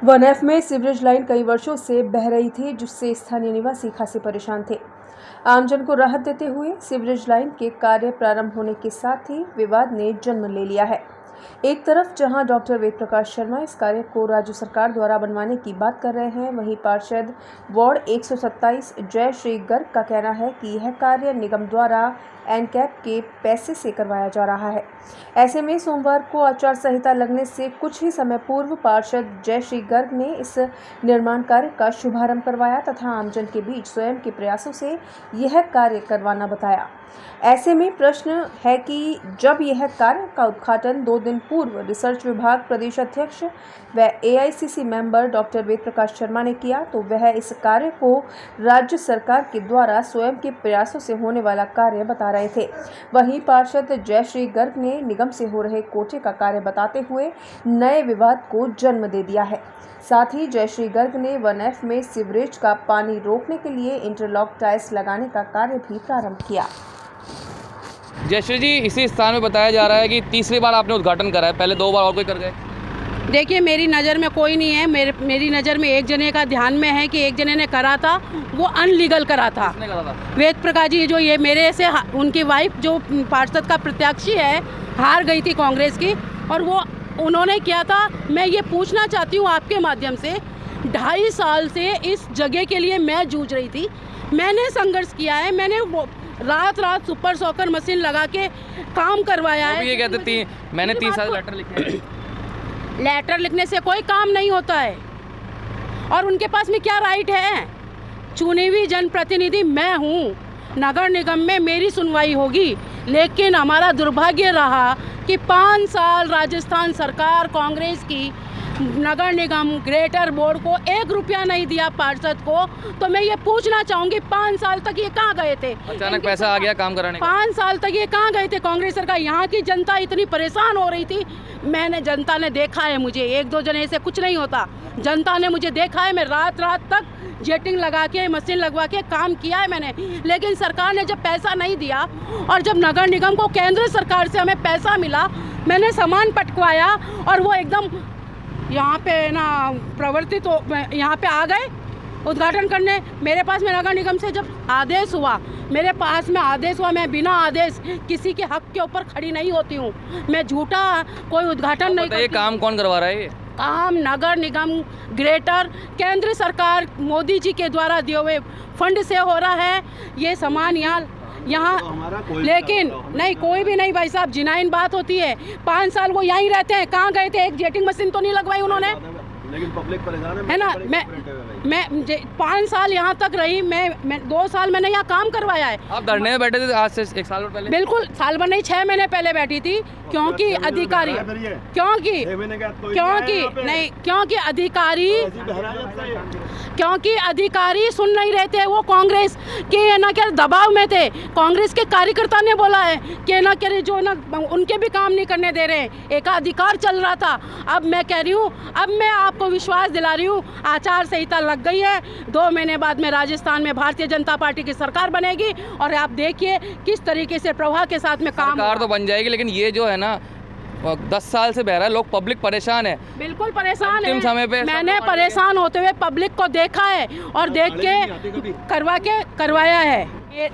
वनएफ में sewerage line कई वर्षों से बह रही थी, जिससे स्थानीय निवासी खासे परेशान थे। आमजन को राहत देते हुए सीवरेज लाइन के कार्य प्रारंभ होने के साथ ही विवाद ने जन्म ले लिया है। एक तरफ जहां डॉक्टर वेद प्रकाश शर्मा इस कार्य को राज्य सरकार द्वारा बनवाने की बात कर रहे हैं, वहीं पार्षद वार्ड 127 जय श्री गर्ग का कहना है कि यह कार्य निगम द्वारा एनकैप के पैसे से करवाया जा रहा है। ऐसे में सोमवार को आचार संहिता लगने से कुछ ही समय पूर्व पार्षद जय श्री गर्ग ने इस निर्माण कार्य का शुभारंभ करवाया तथा आमजन के बीच स्वयं के प्रयासों से यह कार्य करवाना बताया। ऐसे में प्रश्न है कि जब यह कार्य का उद्घाटन 2 दिन पूर्व रिसर्च विभाग प्रदेश अध्यक्ष व AICC member doctor Ved Prakash Sharma ने किया, तो वह इस कार्य को राज्य सरकार के द्वारा स्वयं के प्रयासों से होने वाला कार्य बता रहे थे। वहीं पार्षद जय श्री गर्ग ने निगम से हो रहे कोटे का कार्य बताते हुए नए विवाद को जन्म दे दिया है। साथ ही जय श्री गर्ग ने वनएफ में सीवरेज का पानी रोकने के लिए इंटरलॉक टाइल्स लगाने का कार्य भी प्रारंभ किया। जयश्री जी, इसी स्थान में बताया जा रहा है कि तीसरी बार आपने उद्घाटन करा है, पहले 2 बार और कोई कर गए? देखिए, मेरी नज़र में कोई नहीं है। मेरी नज़र में एक जने का ध्यान में है कि एक जने ने करा था, वो अनलीगल करा था। किसने करा था? वेद प्रकाश जी, जो ये मेरे से उनकी वाइफ जो पार्षद का प्रत्याशी है, हार गई थी कांग्रेस की, और वो उन्होंने किया था। मैं ये पूछना चाहती हूँ आपके माध्यम से, 2.5 साल से इस जगह के लिए मैं जूझ रही थी, मैंने संघर्ष किया है, मैंने रात सुपर सॉकर मशीन लगा के काम करवाया है। ये कहते थी मैंने 3 साल लेटर लिखे हैं। लेटर लिखने से कोई काम नहीं होता है, और उनके पास में क्या राइट है? चुनी हुई जनप्रतिनिधि मैं हूँ, नगर निगम में मेरी सुनवाई होगी, लेकिन हमारा दुर्भाग्य रहा कि 5 साल राजस्थान सरकार कांग्रेस की नगर निगम ग्रेटर बोर्ड को 1 रुपया नहीं दिया पार्षद को। तो मैं ये पूछना चाहूँगी, 5 साल तक ये कहाँ गए थे? अचानक पैसा आ गया काम कराने का। 5 साल तक ये कहाँ गए थे कांग्रेस सरकार? यहाँ की जनता इतनी परेशान हो रही थी। जनता ने देखा है मुझे, 1-2 जने से कुछ नहीं होता। जनता ने मुझे देखा है, मैं रात तक जेटिंग लगा के मशीन लगवा के काम किया है मैंने। लेकिन सरकार ने जब पैसा नहीं दिया, और जब नगर निगम को केंद्र सरकार से हमें पैसा मिला, मैंने सामान पटकवाया, और वो एकदम यहाँ पे ना प्रवर्तित हो, यहाँ पे आ गए उद्घाटन करने। मेरे पास में नगर निगम से जब आदेश हुआ, मैं बिना आदेश किसी के हक के ऊपर खड़ी नहीं होती हूँ। मैं झूठा कोई उद्घाटन नहीं करती। ये काम कौन करवा रहा है? ये काम नगर निगम ग्रेटर केंद्र सरकार मोदी जी के द्वारा दिए हुए फंड से हो रहा है। ये सामान यहाँ लेकिन नहीं, कोई भी नहीं भाई साहब, जिनाइन बात होती है। 5 साल वो यहीं रहते हैं, कहाँ गए थे? एक जेटिंग मशीन तो नहीं लगवाई उन्होंने, लेकिन पब्लिक परेशान है ना। मैं 5 साल यहाँ तक रही, मैं 2 साल मैंने यहाँ काम करवाया है। आप धरने में बैठे थे आज से 1 साल पहले? बिल्कुल, साल भर नहीं, 6 महीने पहले बैठी थी, क्योंकि अधिकारी क्योंकि अधिकारी सुन नहीं रहे थे। वो कांग्रेस के ना क्या दबाव में थे। कांग्रेस के कार्यकर्ता ने बोला है कि ना क्या जो ना उनके भी काम नहीं करने दे रहे, एकाधिकार चल रहा था। अब मैं कह रही हूँ, अब मैं आपको विश्वास दिला रही हूँ, आचार संहिता लग गई है। 2 महीने बाद में राजस्थान में भारतीय जनता पार्टी की सरकार बनेगी, और आप देखिए किस तरीके से प्रवाह के साथ में काम। सरकार तो बन जाएगी, लेकिन ये जो है ना 10 साल से बह रहा है, लोग पब्लिक परेशान है। बिल्कुल परेशान है। समय पे मैंने परेशान होते हुए पब्लिक को देखा है, और देख के करवाया है। ये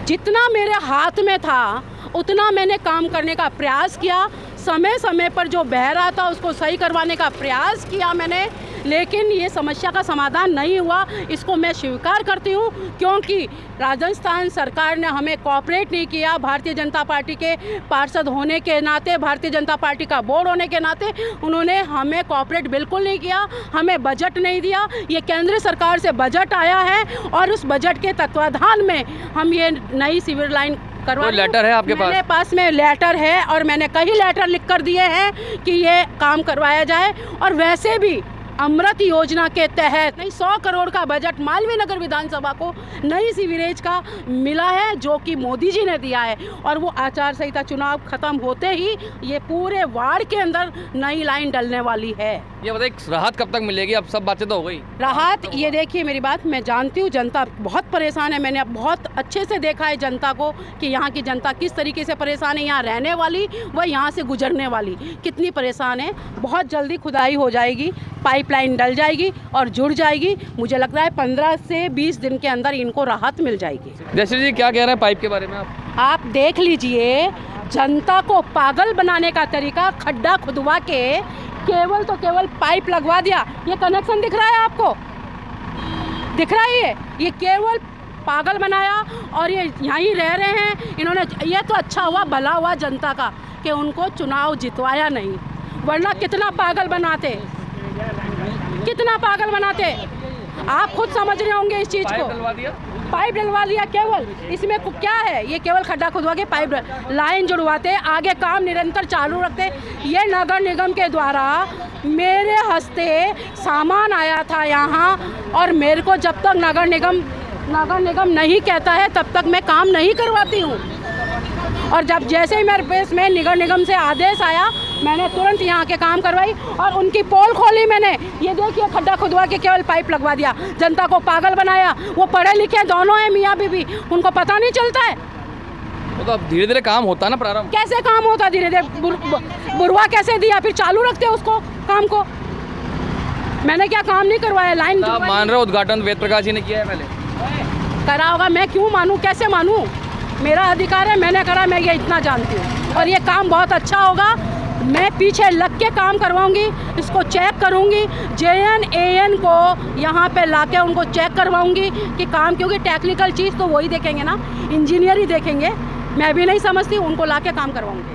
जितना मेरे हाथ में था उतना मैंने काम करने का प्रयास किया। समय समय पर जो बह रहा था उसको सही करवाने का प्रयास किया मैंने, लेकिन ये समस्या का समाधान नहीं हुआ। इसको मैं स्वीकार करती हूँ, क्योंकि राजस्थान सरकार ने हमें कोऑपरेट नहीं किया। भारतीय जनता पार्टी के पार्षद होने के नाते, भारतीय जनता पार्टी का बोर्ड होने के नाते उन्होंने हमें कोऑपरेट बिल्कुल नहीं किया। हमें बजट नहीं दिया। ये केंद्र सरकार से बजट आया है, और उस बजट के तत्वाधान में हम ये नई सीवर लाइन करवा। लेटर है आपके पास? मेरे पास में लेटर है, और मैंने कई लेटर लिख कर दिए हैं कि ये काम करवाया जाए। और वैसे भी अमृत योजना के तहत 100 करोड़ का बजट मालवीय नगर विधानसभा को नई सीवरेज का मिला है, जो कि मोदी जी ने दिया है। और वो आचार संहिता चुनाव खत्म होते ही ये पूरे वार्ड के अंदर नई लाइन डलने वाली है। ये बताइए, राहत कब तक मिलेगी? अब सब बातें तो हो गई। राहत, ये देखिए मेरी बात, मैं जानती हूँ जनता बहुत परेशान है। मैंने बहुत अच्छे से देखा है जनता को कि यहाँ की जनता किस तरीके से परेशान है। यहाँ रहने वाली व यहाँ से गुजरने वाली कितनी परेशान है। बहुत जल्दी खुदाई हो जाएगी। पाइपलाइन डल जाएगी और जुड़ जाएगी। मुझे लगता है 15 से 20 दिन के अंदर इनको राहत मिल जाएगी। जयश्री जी क्या कह रहे हैं पाइप के बारे में आप देख लीजिए, जनता को पागल बनाने का तरीका, खड्डा खुदवा के केवल तो केवल पाइप लगवा दिया। ये कनेक्शन दिख रहा है आपको, दिख रहा है ये केवल पागल बनाया और ये यहीं रह रहे हैं इन्होंने। ये तो अच्छा हुआ, भला हुआ जनता का कि उनको चुनाव जितवाया नहीं, वरना कितना पागल बनाते, कितना पागल बनाते। आप खुद समझ रहे होंगे इस चीज़ को। पाइप डलवा दिया केवल, इसमें क्या है, ये केवल खड्डा खुदवा के पाइप लाइन जुड़वाते, आगे काम निरंतर चालू रखते। ये नगर निगम के द्वारा मेरे हस्ते सामान आया था यहाँ, और मेरे को जब तक नगर निगम नहीं कहता है तब तक मैं काम नहीं करवाती हूँ। और जब जैसे ही मेरे पास में नगर निगम से आदेश आया, मैंने तुरंत यहाँ के काम करवाई और उनकी पोल खोली मैंने। ये देखिए, खड्डा खुदवा के केवल पाइप लगवा दिया, जनता को पागल बनाया। वो पढ़े लिखे दोनों हैं मियाँ बीवी, उनको पता नहीं चलता है। वो तो अब धीरे धीरे काम होता है ना प्रारंभ। कैसे काम होता धीरे धीरे? बुरवा कैसे दिया, फिर चालू रखते उसको काम को। मैंने क्या काम नहीं करवाया? लाइन आप मान रहे हो उद्घाटन वेद प्रकाश जी ने किया है? पहले करा होगा, मैं क्यों मानूं, कैसे मानूं? मेरा अधिकार है, मैंने करा, मैं ये इतना जानती हूँ। और ये काम बहुत अच्छा होगा, मैं पीछे लग के काम करवाऊंगी, इसको चेक करूंगी, JN AN को यहाँ पे लाके उनको चेक करवाऊंगी कि काम, क्योंकि टेक्निकल चीज़ तो वही देखेंगे ना, इंजीनियर ही देखेंगे। मैं भी नहीं समझती, उनको लाके काम करवाऊंगी।